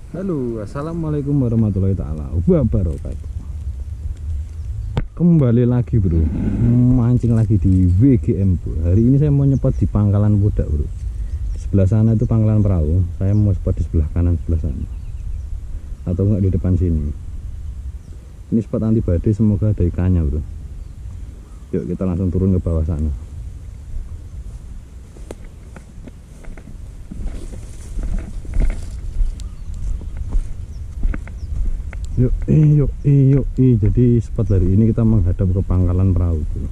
Halo, assalamualaikum warahmatullahi taala wabarakatuh. Kembali lagi bro, mancing lagi di WGM bro. Hari ini saya mau nyepot di Pangkalan Pudak bro. Sebelah sana itu Pangkalan Perahu. Saya mau spot di sebelah kanan sebelah sana, atau enggak di depan sini. Ini spot anti badai, semoga ada ikannya bro. Yuk kita langsung turun ke bawah sana. Yuk. Jadi spot hari ini kita menghadap ke Pangkalan Perahu bro.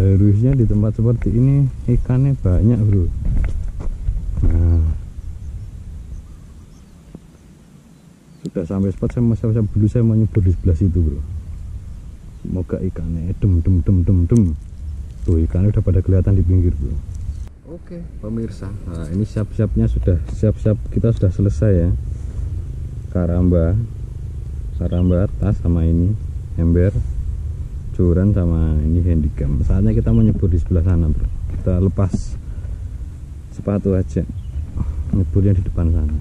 Harusnya di tempat seperti ini ikannya banyak bro. Nah, sudah sampai spot. Saya mau siap-siap dulu, saya mau nyebur di sebelah situ bro. Semoga ikannya dem. Tuh ikannya udah pada kelihatan di pinggir bro. Oke pemirsa, nah ini siap-siapnya sudah siap-siap, kita sudah selesai ya. Karamba tas sama ini ember, curan sama ini handycam. Saatnya kita mau nyebur di sebelah sana bro. Kita lepas sepatu aja, nyeburnya di depan sana.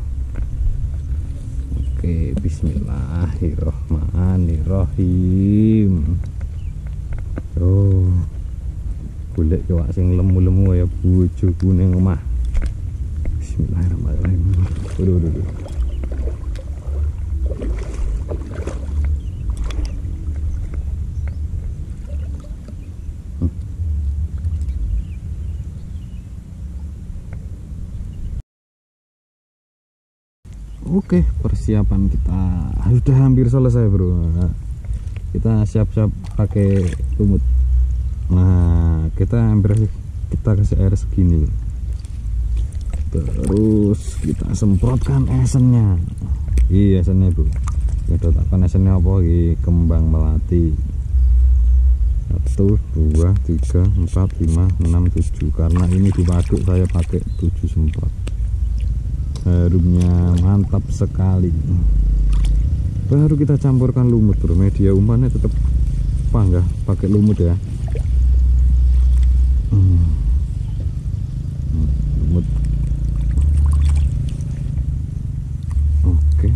Oke, bismillahirrohmanirrohim. Golek kewak sing lemu-lemu ya bojoku ning omah. Bismillahirrahmanirrahim. Waduh. Oke, persiapan kita sudah hampir selesai bro. Kita siap-siap pakai lumut. Nah, kita kasih air segini, terus kita semprotkan esennya. Iya, esennya bro. Kita takkan esennya apa? Kembang melati. 1, 2, 3, 4, 5, 6, 7. Karena ini diwaduk saya pakai 7 semprot. Harumnya mantap sekali. Baru kita campurkan lumut bro. Media umpannya tetap panggah pakai lumut ya. Lumut. Oke,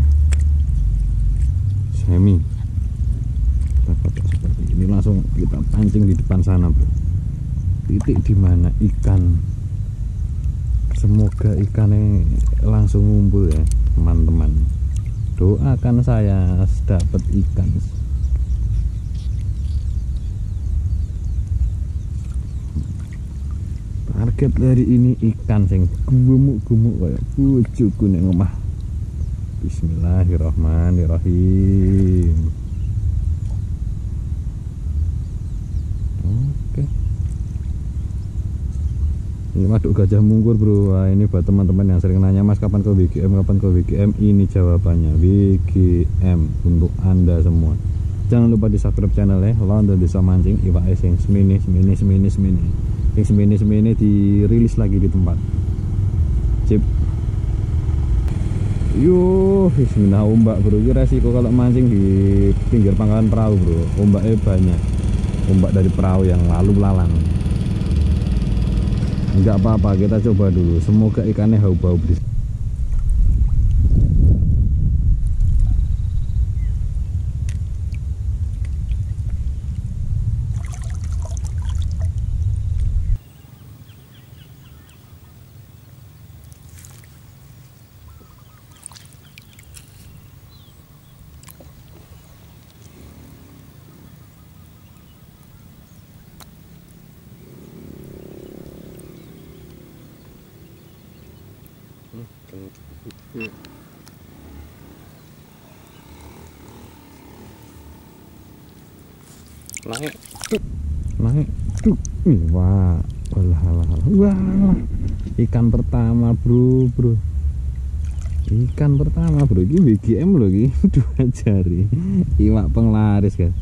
semi kita pakai seperti ini. Langsung kita pancing di depan sana bro. Titik dimana ikan, semoga ikannya langsung ngumpul ya teman-teman. Doakan saya dapat ikan. Target dari ini ikan sing gumuk-gumuk kayak bojoku ning omah. Bismillahirrahmanirrahim. Oke. Ini waduk Gajah Mungkur bro. Wah, ini buat teman-teman yang sering nanya, Mas kapan ke WGM, ini jawabannya. WGM untuk Anda semua. Jangan lupa di subscribe channel ya. London Desa Mancing iwak sing semini. Yang semini dirilis lagi di tempat. Cip. Bismillah, ombak bro. Ini resiko kalau mancing di pinggir Pangkalan Perahu bro. Ombaknya banyak. Ombak dari perahu yang lalu lalang. Enggak apa-apa, kita coba dulu. Semoga ikannya bau-bau berisik. Naik tuh. Wah, ikan pertama bro. Ikan pertama bro, ini WGM loh, ini 2 jari. Iwak penglaris guys.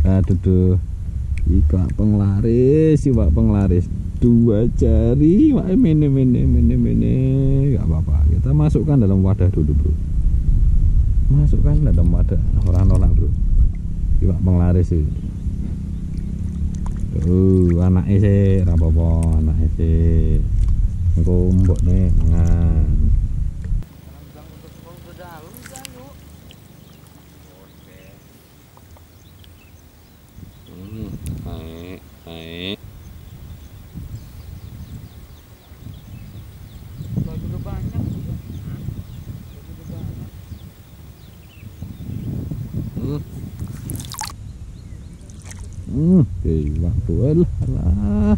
Aduh, iwak penglaris 2 jari. Iwak mene. Gak apa-apa, kita masukkan dalam wadah dulu bro. Masukkan dalam wadah, orang nolak bro. Iwak penglaris ini. Anaknya sih rapopo, anaknya sih engko mbokne mangan. Baik. Waktu alah.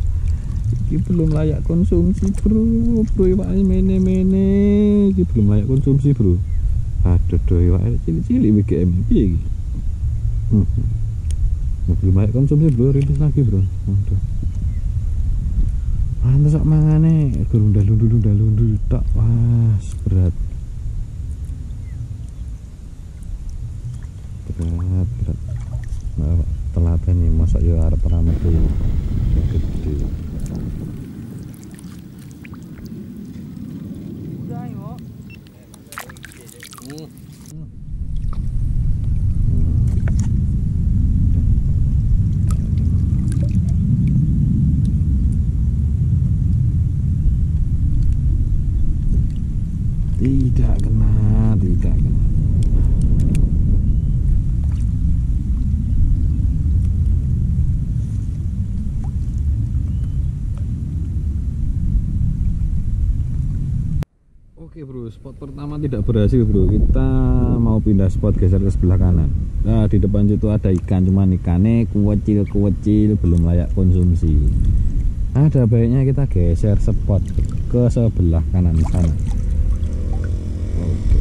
Iki belum layak konsumsi, bro. Bro, iwak mene-mene. Iki belum layak konsumsi, bro. Aduh, iwak cilik-cilik BGM piye iki? Belum layak konsumsi, bro. Rilis lagi, bro. Aduh. Pantes sak mangane gerundal-lundul tok. Wah, berat. Nah, telaten nih masak yo arep ramet iki. Gede. Udah yo. Tidak kena. Oke bro, spot pertama tidak berhasil bro. Kita mau pindah spot, geser ke sebelah kanan. Nah di depan situ ada ikan, cuman ikannya kuwecil belum layak konsumsi. Ada baiknya kita geser spot ke sebelah kanan sana. Oke.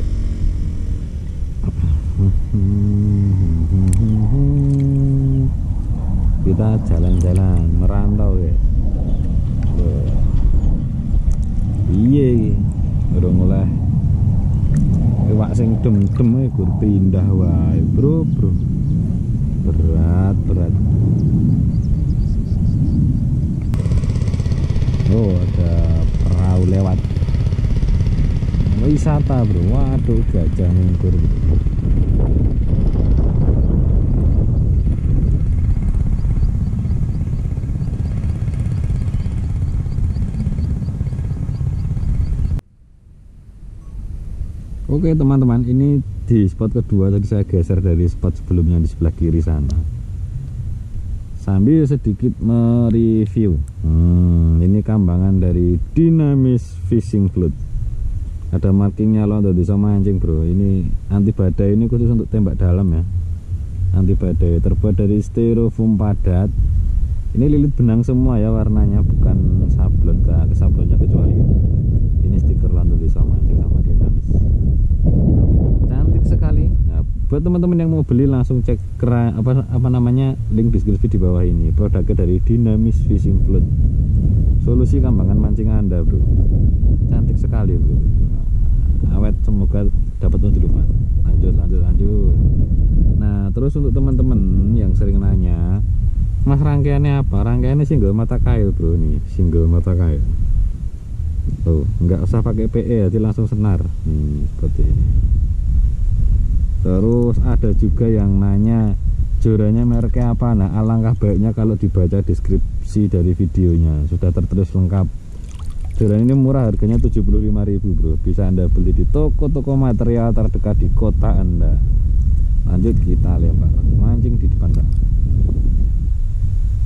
Kita jalan-jalan merantau ya. Iya, udah mulai iwak sing dem-dem gur pindah wae bro. Berat. Oh ada perahu lewat, wisata bro. Waduh gajah mungkur. Oke teman-teman, ini di spot kedua. Tadi saya geser dari spot sebelumnya di sebelah kiri sana, sambil sedikit mereview. Ini kambangan dari Dynamis Fishing Float. Ada markingnya loh, untuk bisa mancing bro. Ini anti badai, ini khusus untuk tembak dalam ya. Anti badai, terbuat dari styrofoam padat. Ini lilit benang semua ya warnanya, bukan sablon ke sablonnya kecuali ini. Ini stiker loh, untuk bisa mancing sama Dynamis. Cantik sekali. Nah, buat teman-teman yang mau beli langsung cek apa namanya link deskripsi di bawah ini. Produknya dari Dynamis Fishing Float. Solusi kambangan mancing Anda bro. Cantik sekali bro. Awet, semoga dapat untukan. Lanjut. Nah terus untuk teman-teman yang sering nanya, mas rangkaiannya apa? Rangkaiannya single mata kail bro. Nih single mata kail. Oh, nggak usah pakai PE, jadi langsung senar. Seperti ini. Terus ada juga yang nanya jorannya mereknya apa. Nah alangkah baiknya kalau dibaca deskripsi dari videonya, sudah tertulis lengkap. Joran ini murah, harganya 75.000 bro. Bisa Anda beli di toko-toko material terdekat di kota Anda. Lanjut kita lempar mancing di depan sana.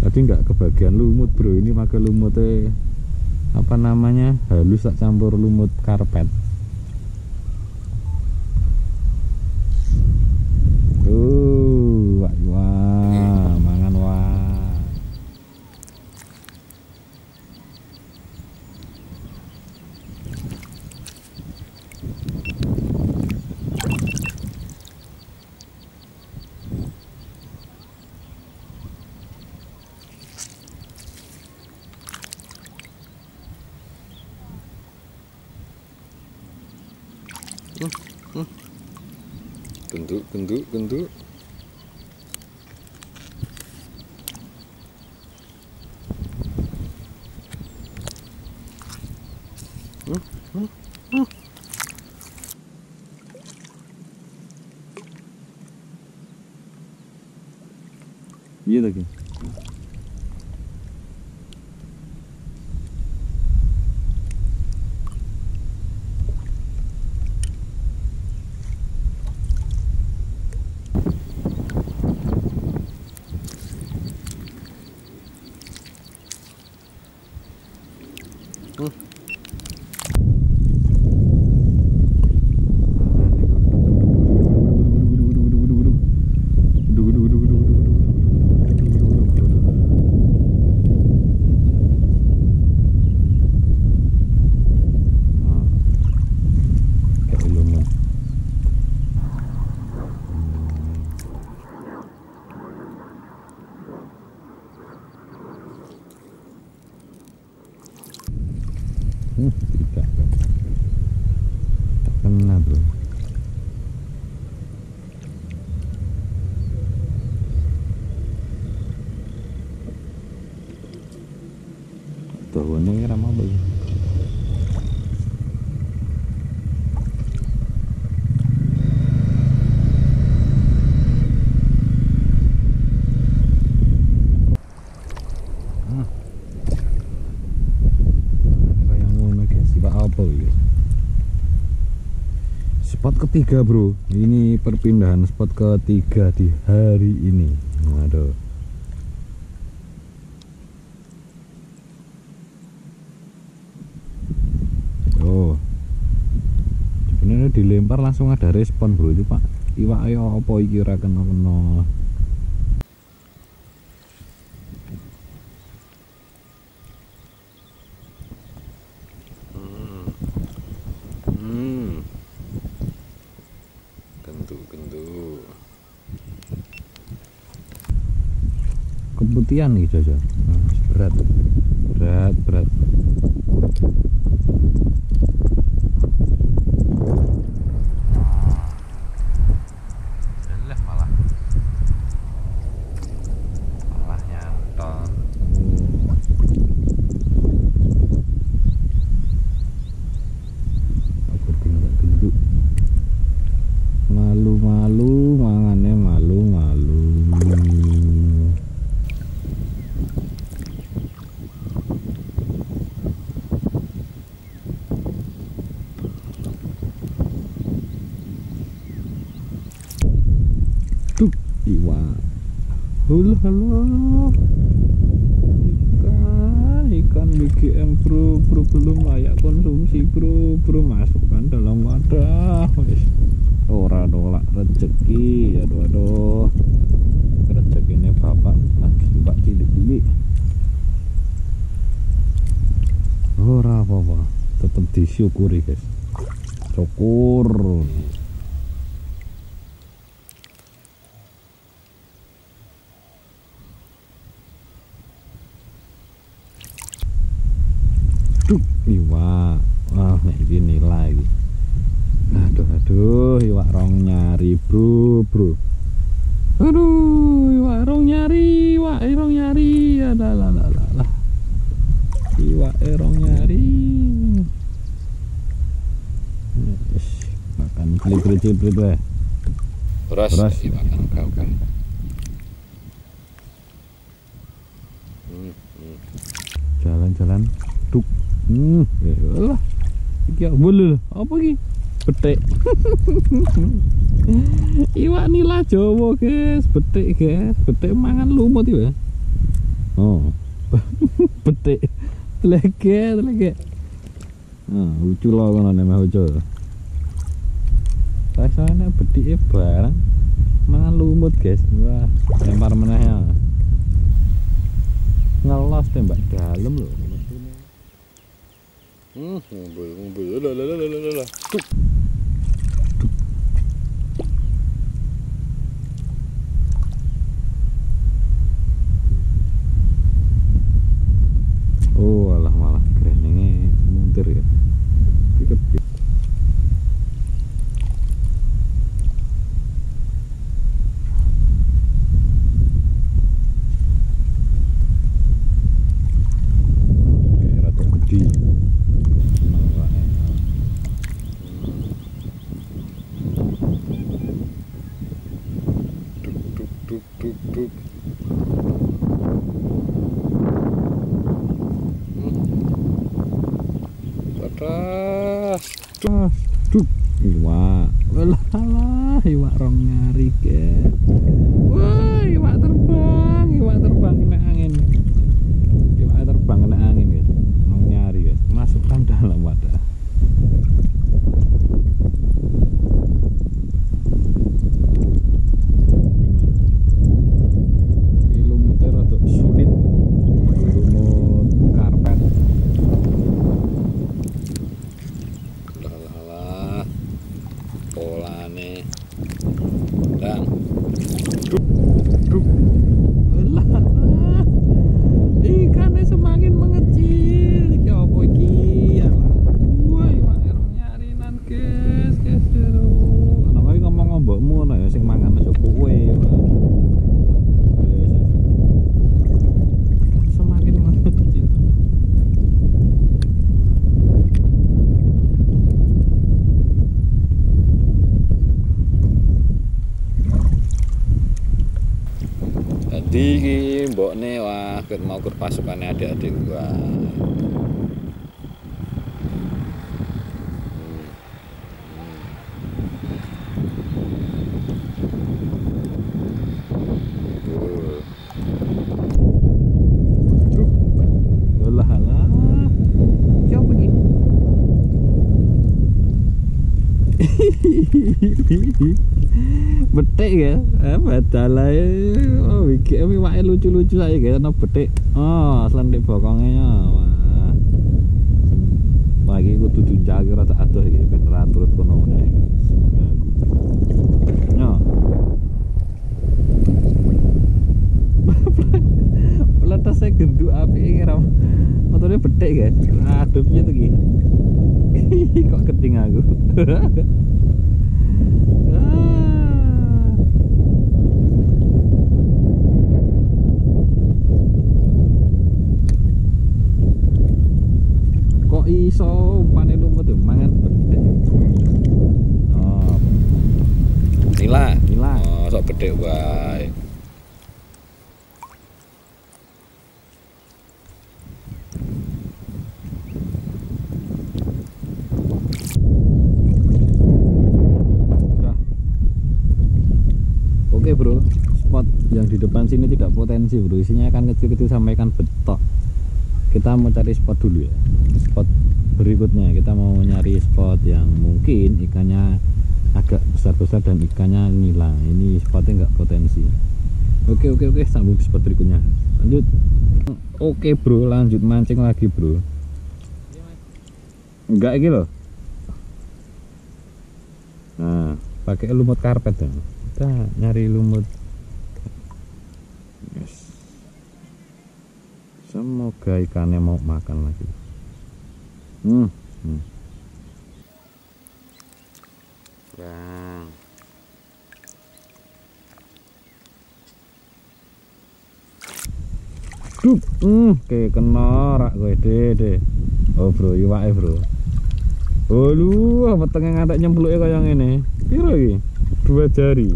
Tadi nggak kebagian lumut bro. Ini pakai lumutnya apa namanya, halus tak campur lumut karpet. Wah, mangan wah. Genduk. Iya lagi. tengah bro. Tuh ini ramah bro. Spot ketiga bro, ini perpindahan spot ketiga di hari ini. Waduh. Oh, sebenarnya dilempar langsung ada respon bro itu pak. Iwak ayo apa iki ora kena-kena. Keputihan nih Jojo. Berat. Malah nyantol. Malu-malu mangannya malu-malu. Iwak. Halo. Ikan BGM bro belum layak konsumsi bro masukkan dalam wadah. Ora nolak rezeki. Aduh. Rezekinya bapak lagi mbak cilik. Ora apa-apa, tetap disyukuri guys. Syukur. Iwak, wah nek iki nilai. Aduh, iwak rong nyari bro. Aduh, iwak rong nyari. Adalah. Iwak rong nyari. Makan ciprit wae. Beras makan kau. Jalan-jalan. Duk. Yalah. Iki boleh apa iki? Betik. Iwak nila Jawa guys, betik guys. Betik mangan lumut ya. Oh. Betik. Teleke. Lucu loh kono nek lucu. Rasane betike barang mangan lumut guys. Wah, lempar meneh ya. Ngelos tembak dalam loh. Ngumpul. Lah. Oh, alah malah grenenge muntir ya. Pikir. Duk. Duk. Iwak. Walah, iwak rong nyari ke. Wah, iwak terbang kena angin. Iwak terbang kena angin ya. Rong nyari ya. Masukkan dalam wadah. Ikannya semakin mengecil. Ya apa iki ya. Iki mbokne wah ket mau kur pasukane adik-adik gua. Betik ya, badalai. Oh, iki wae lucu-lucu saya gitu, no betik. Oh, selendek bokongnya. Wah, lagi kudu dijagi rata aduh iki ben ora turut kono meneh. Yo. Peletas saya genduk api iki ra. Motore betik ya. Aduh piye to iki? Kok keting aku. Kok iso umpannya lumut tuh mangan bedek. Oh. Nila. Nila. Oh, sok bedek wae. Oke bro, spot yang di depan sini tidak potensi bro, isinya akan kecil-kecil sampai ikan betok. Kita mau cari spot dulu ya. Spot berikutnya kita mau nyari spot yang mungkin ikannya agak besar-besar dan ikannya nila. Ini spotnya nggak potensi. Oke, sambung di spot berikutnya. Lanjut. Oke bro, lanjut mancing lagi bro. Enggak iki loh. Nah, pakai lumut karpet ya. Kita nyari lumut. Yes. Semoga ikannya mau makan lagi. Bang. Kayak kena rak gue deh. Oh bro, iwake bro. Oh lu, petenge ngantek nyempluke kaya ngene. Piro iki? 2 jari.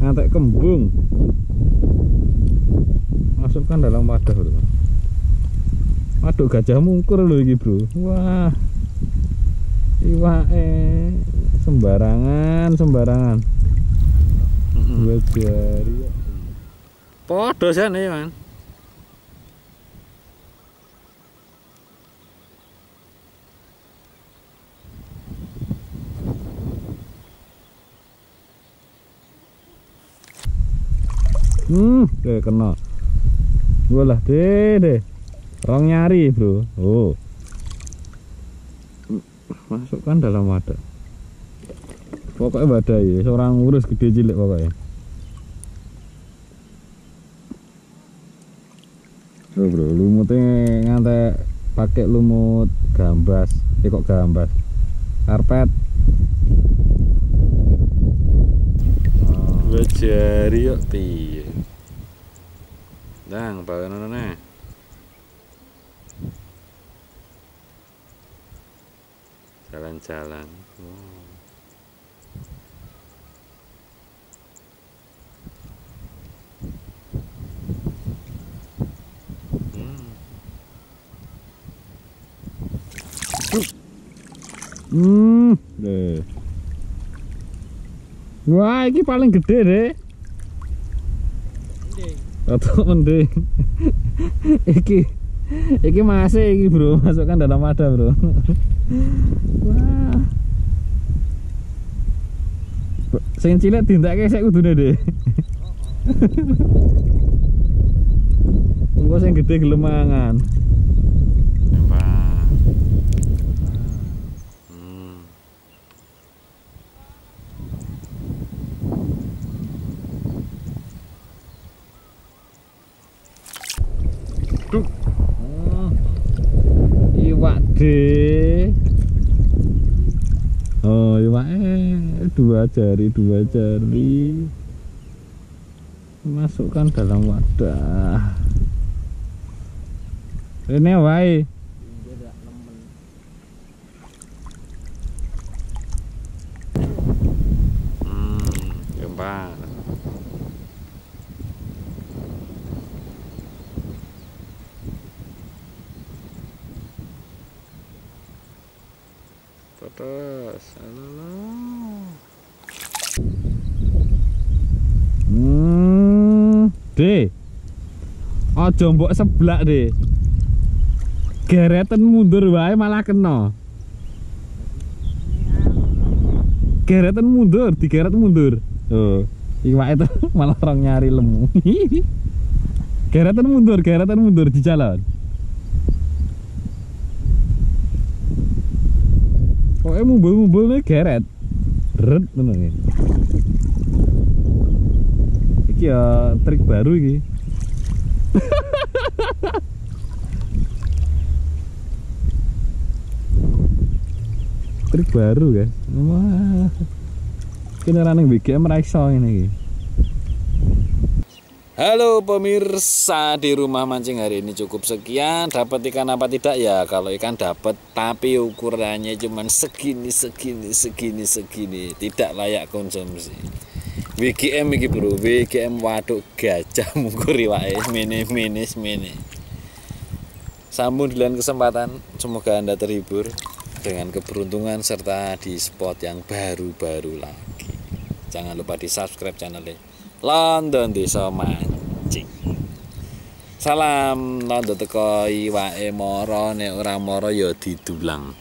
Ngantek kembung. Masukkan dalam wadah bro. Waduh gajah mungkur lho iki bro. Wah. Iwake sembarangan. 2 jari. Podo jane, Man. Kayak kena. Walah deh. Rong nyari bro. Oh. Masukkan dalam wadah. Pokoknya badai, seorang ngurus gede cilik pokoknya. Oh bro, lumutnya ngantek pakai lumut gambas. Kok gambas? Karpet. 2 jari yuk piye. Dang, bahanane. Jalan-jalan. Deh. Wah, ini paling gede deh. Atau mending. Iki masih iki bro, masukkan dalam wadah bro. Wah. Sing cilik dindake sik kudune deh. Engko sing gede gelem mangan. Iwak deh. Oh iwaknya 2 jari. Masukkan dalam wadah. Ini wae. Pedes. De. Aja mbok seblak, De. Gereten mundur wae malah kena. Gereten mundur, digeret mundur. Oh, iwak itu malah orang nyari lemu. Gereten mundur di jalan. Pokoknya mumbul nih geret. Red ngono iki. Iki ya trik baru iki. Trik baru guys. Wah. Kene ra ning BGM ra iso ngene iki. Halo pemirsa, di rumah mancing hari ini cukup sekian. Dapat ikan apa tidak ya? Kalau ikan dapat, tapi ukurannya cuman segini, tidak layak konsumsi. WGM iki bro, WGM waduk gajah mungkur iwake mini. Sambung di lain kesempatan, semoga Anda terhibur dengan keberuntungan serta di spot yang baru-baru lagi. Jangan lupa di subscribe channelnya London Desa Mancing. Salam London teko iwake moro, nek ora moro ya didulang.